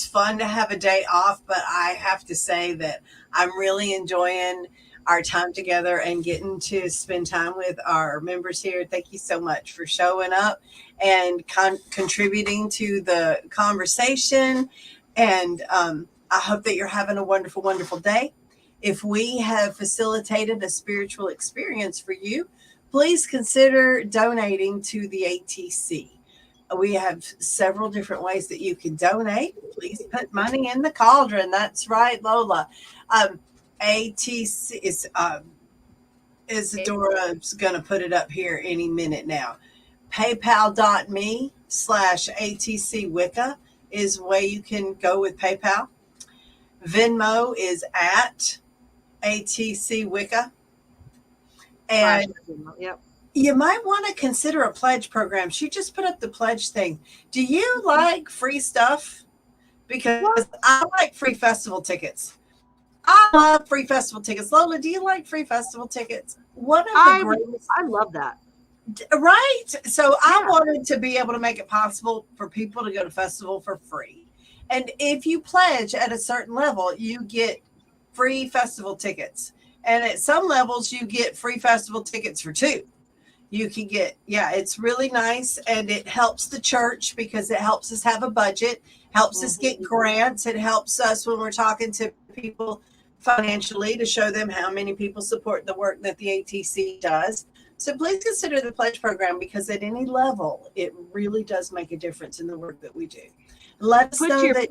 fun to have a day off, but I have to say that I'm really enjoying our time together and getting to spend time with our members here. Thank you so much for showing up and contributing to the conversation. And I hope that you're having a wonderful, wonderful day. If we have facilitated a spiritual experience for you, please consider donating to the ATC. We have several different ways that you can donate. Please put money in the cauldron. That's right, Lola. ATC is Isadora's going to put it up here any minute now. PayPal.me/ATC Wicca is the way you can go with PayPal. Venmo is at ATC Wicca. And you might want to consider a pledge program. She just put up the pledge thing. Do you like free stuff? Because I like free festival tickets. I love free festival tickets. Lola, do you like free festival tickets? I love that. Right? So I wanted to be able to make it possible for people to go to festival for free. And if you pledge at a certain level, you get free festival tickets. And at some levels, you get free festival tickets for 2. You can get, it's really nice. And it helps the church because it helps us have a budget, helps us get grants. It helps us when we're talking to people financially to show them how many people support the work that the ATC does. So please consider the pledge program because at any level, it really does make a difference in the work that we do. Let us know that.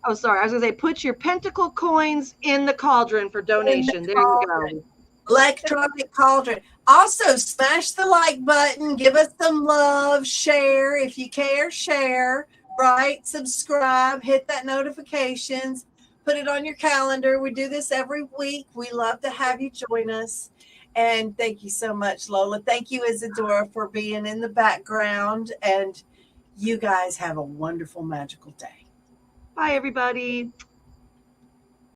Oh, sorry. I was going to say, put your Pentacle coins in the cauldron for donation. There you go. Electronic cauldron. Also, smash the like button. Give us some love. Share if you care. Share. Right. Subscribe. Hit that notifications. Put it on your calendar. We do this every week. We love to have you join us. And thank you so much, Lola. Thank you, Isadora, for being in the background. And you guys have a wonderful, magical day. Bye, everybody.